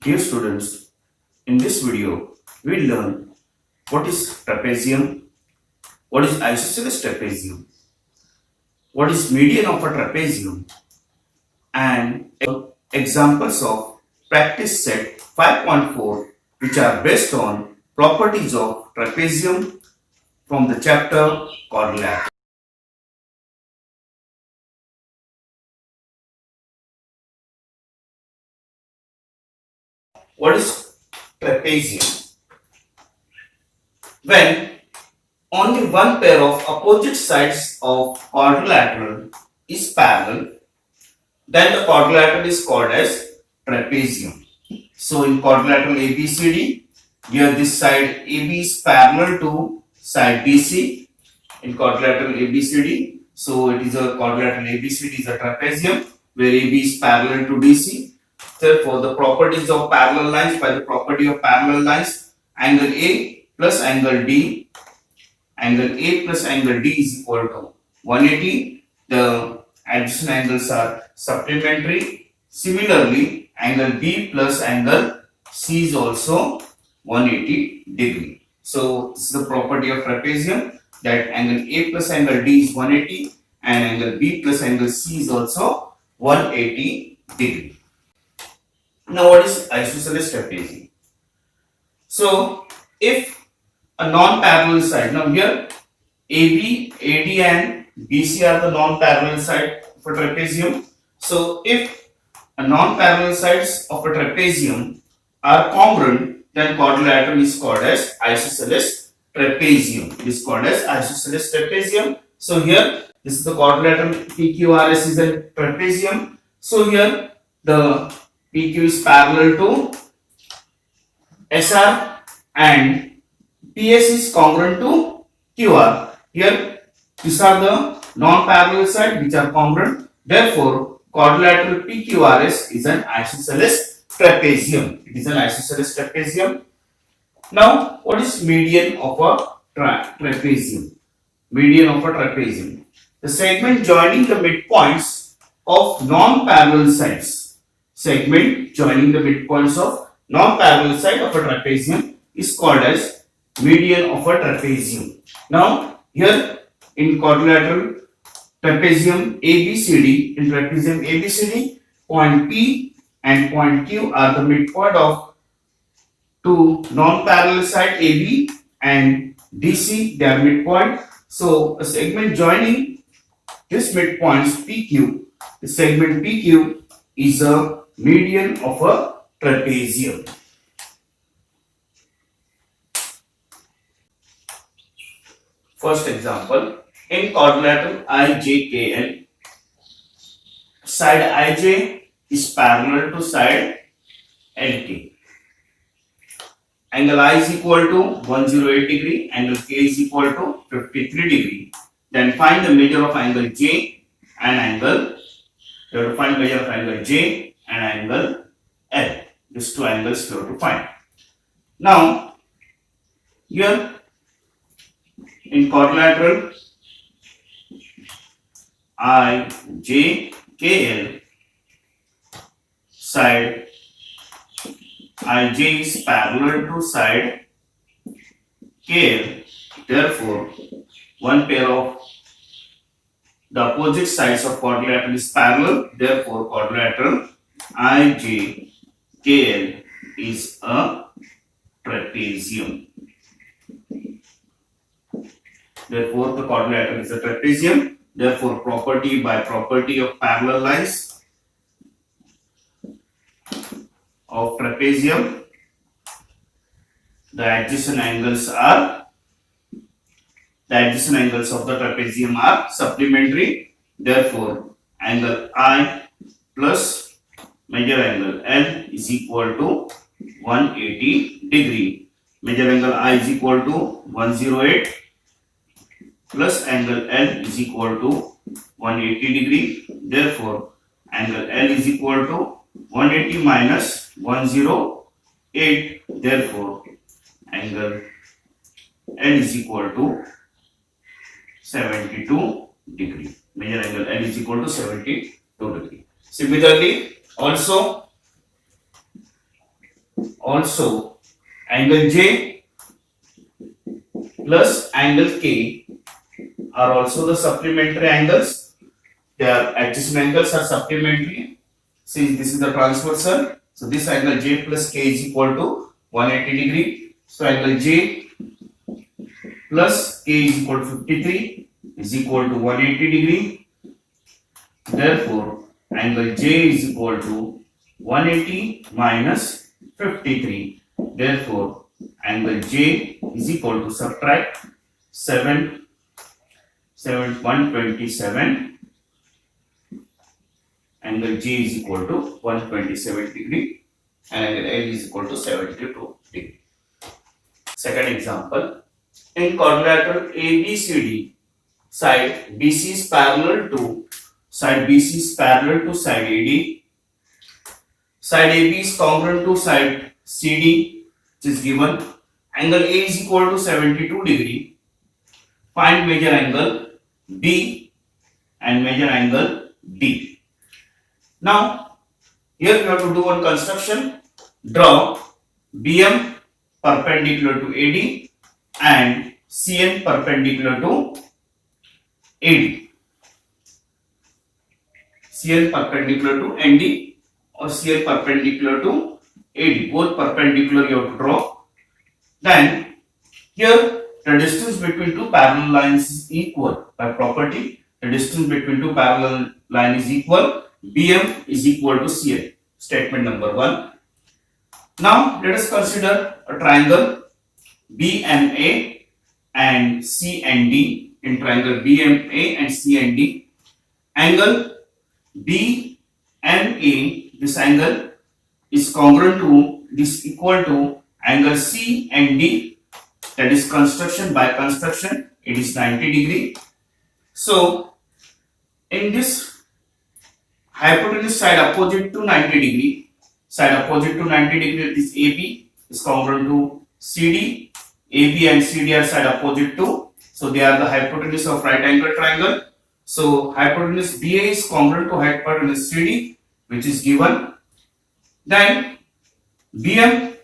Dear students, in this video, we will learn what is trapezium, what is isosceles trapezium, what is median of a trapezium, and examples of practice set 5.4 which are based on properties of trapezium from the chapter quadrilateral. What is trapezium? When only one pair of opposite sides of quadrilateral is parallel, then the quadrilateral is called as trapezium. So in quadrilateral ABCD, here this side AB is parallel to side BC in quadrilateral ABCD. So it is a quadrilateral ABCD is a trapezium where AB is parallel to DC. Therefore, the properties of parallel lines, by the property of parallel lines, angle A plus angle D, angle A plus angle D is equal to 180. The adjacent angles are supplementary. Similarly, angle B plus angle C is also 180 degree. So this is the property of trapezium, that angle A plus angle D is 180 and angle B plus angle C is also 180 degree. Now what is isosceles trapezium? So if a non-parallel side, now here AB, AD and BC are the non-parallel side of a trapezium. So if a non-parallel sides of a trapezium are congruent, then quadrilateral is called as isosceles trapezium. It is called as isosceles trapezium. So here this is the quadrilateral PQRS is a trapezium. So here the PQ is parallel to SR and PS is congruent to QR. Here these are the non-parallel side which are congruent. Therefore, quadrilateral PQRS is an isosceles trapezium. It is an isosceles trapezium. Now, what is median of a trapezium? Median of a trapezium. The segment joining the midpoints of non-parallel sides. Segment joining the midpoints of non-parallel side of a trapezium is called as median of a trapezium. Now, here in quadrilateral trapezium ABCD, in trapezium ABCD, point P and point Q are the midpoint of two non-parallel side AB and DC, they are midpoint. So a segment joining this midpoints PQ, the segment PQ is a median of a trapezium. First example, in quadrilateral IJKL, side IJ is parallel to side LK. Angle I is equal to 108 degree, angle K is equal to 53 degree. Then find the measure of angle J and angle, you have to find measure of angle J and angle L. These two angles you have to find. Now, here in quadrilateral IJKL, side IJ is parallel to side KL. Therefore, one pair of the opposite sides of quadrilateral is parallel. Therefore, quadrilateral IJKL is a trapezium. Therefore, the quadrilateral is a trapezium. Therefore, property by property of parallel lines of trapezium, the adjacent angles of the trapezium are supplementary. Therefore, angle I plus major angle L is equal to 180 degree. Major angle I is equal to 108 plus angle L is equal to 180 degree. Therefore, angle L is equal to 180 minus 108. Therefore, angle L is equal to 72 degree. Major angle L is equal to 72 degree. Similarly, also Also angle J plus angle K are also the supplementary angles. Their adjacent angles are supplementary. Since this is the transversal, so this angle J plus K is equal to 180 degree. So angle J plus K is equal to 53 is equal to 180 degree. Therefore, angle J is equal to 180 minus 53. Therefore, angle J is equal to subtract 127. Angle J is equal to 127 degree and angle L is equal to 72 degree. Second example, in quadrilateral ABCD, side BC is parallel to side AD. Side AB is congruent to side CD, which is given. Angle A is equal to 72 degree. Find major angle B and major angle D. Now, here we have to do one construction. Draw BM perpendicular to AD and CN perpendicular to AD. CN perpendicular to ND or CN perpendicular to AD. Both perpendicular you have to draw. Then, here the distance between two parallel lines is equal. By property, the distance between two parallel lines is equal. BM is equal to CN. Statement number 1. Now let us consider a triangle BMA and CND. In triangle BMA and CND, angle BMA, this angle is congruent to, this equal to angle CND, that is construction by construction, it is 90 degree. So in this hypotenuse side opposite to 90 degree, this AB is congruent to CD. AB and CD are side opposite to, so they are the hypotenuse of right angle triangle. So hypotenuse BA is congruent to hypotenuse CD, which is given. Then BM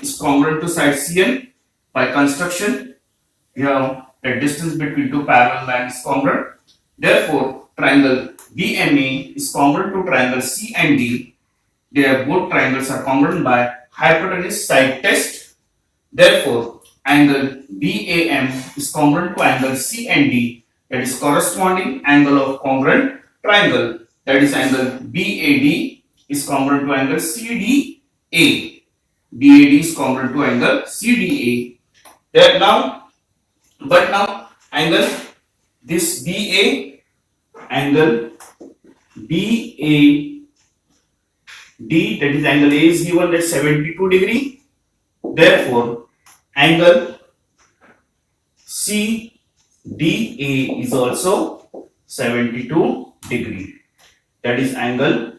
is congruent to side CN. By construction, we have the distance between two parallel lines is congruent. Therefore, triangle BMA is congruent to triangle CND. Their both triangles are congruent by hypotenuse side test. Therefore, angle BAM is congruent to angle CND, that is corresponding angle of congruent triangle, that is angle BAD is congruent to angle CDA. BAD is congruent to angle CDA. There now, but now angle this angle BAD, that is angle A is given at 72 degree. Therefore, angle CDA is also 72 degree. That is angle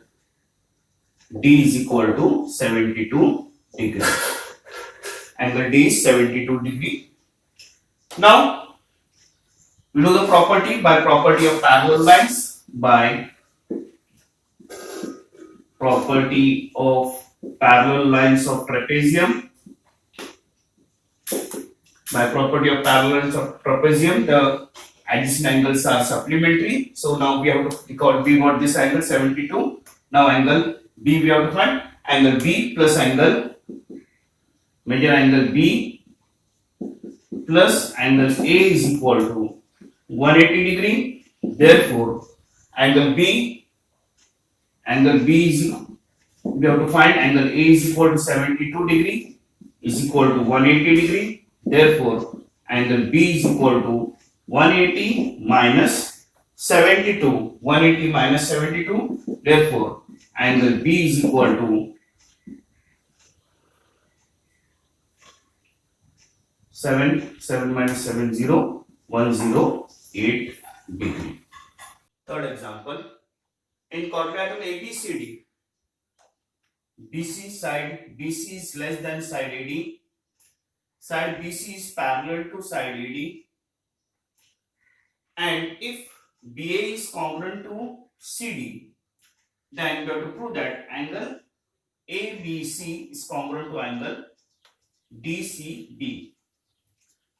D is equal to 72 degree. Angle D is 72 degree. Now, we know the property by property of parallel lines, by property of parallel lines of trapezium. By property of parallel lines of trapezium, the adjacent angles are supplementary. So now we have to record, we got this angle 72. Now angle B we have to find. Angle B plus angle, major angle B plus angle A is equal to 180 degree. Therefore, angle B is, we have to find angle A is equal to 72 degree is equal to 180 degree. Therefore, angle B is equal to 180 minus 72. 180 minus 72. Therefore, angle B is equal to 7 minus 70, 108 degree. Third example, in quadrilateral ABCD, side BC is less than side AD. Side BC is parallel to side AD, and if BA is congruent to CD, then we have to prove that angle ABC is congruent to angle DCB.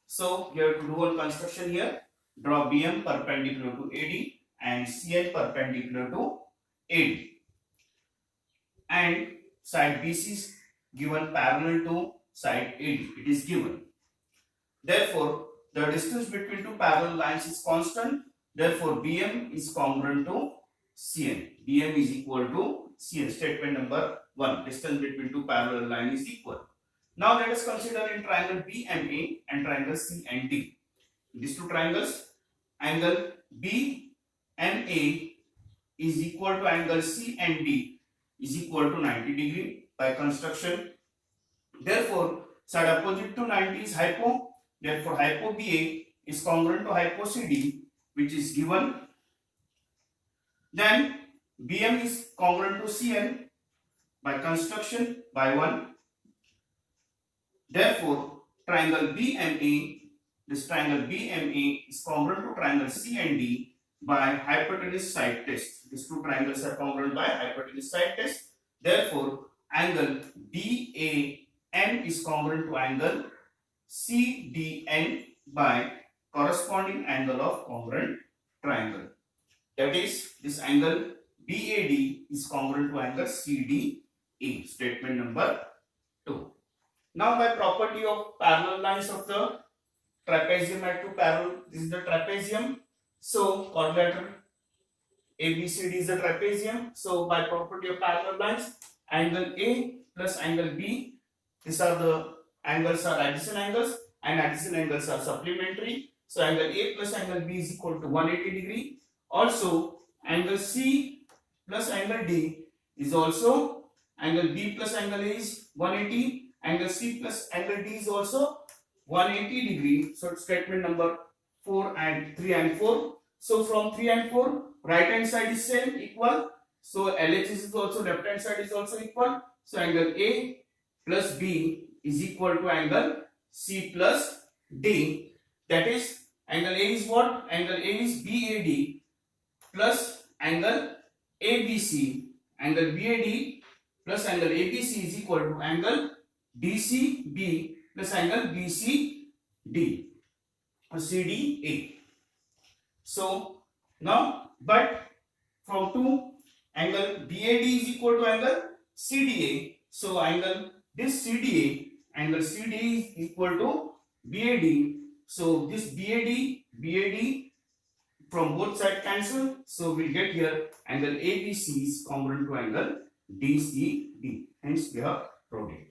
So you have to do one construction here. Draw BM perpendicular to AD and CN perpendicular to AD. And side BC is given parallel to side AD. It is given. Therefore, the distance between two parallel lines is constant. Therefore, BM is congruent to CN. BM is equal to CN. Statement number 1. Distance between two parallel lines is equal. Now let us consider in triangle BMA and triangle CND. These two triangles, angle BMA is equal to angle CND is equal to 90 degree by construction. Therefore, side opposite to 90 is hypo. Therefore, hypo BA is congruent to hypo CD, which is given. Then BM is congruent to CN by construction by 1. Therefore, triangle BMA, this triangle BMA is congruent to triangle CND by hypotenuse side test. These two triangles are congruent by hypotenuse side test. Therefore, angle BAN is congruent to angle CDN by corresponding angle of congruent triangle. That is, this angle BAD is congruent to angle CDE. Statement number 2. Now, by property of parallel lines of the trapezium at two parallel, this is the trapezium. So, quadrilateral ABCD is the trapezium. So, by property of parallel lines, angle A plus angle B, these are the angles are adjacent angles and adjacent angles are supplementary. So, angle A plus angle B is equal to 180 degree. Also, angle C plus angle D is also angle B plus angle A is 180. Angle C plus angle D is also 180 degree. So statement number 4 and 3 and 4. So from 3 and 4, right hand side is same equal. So LHS is also left hand side is also equal. So angle A plus B is equal to angle C plus D. That is angle A is what? Angle A is BAD plus angle ABC. Angle BAD plus angle ABC is equal to angle DCB plus angle BCD or CDA. So now, but from 2, angle BAD is equal to angle CDA. So this CDA, angle CDA is equal to BAD. So this BAD from both sides cancel. So we'll get here angle ABC is congruent to angle DCB. Hence we have proved it.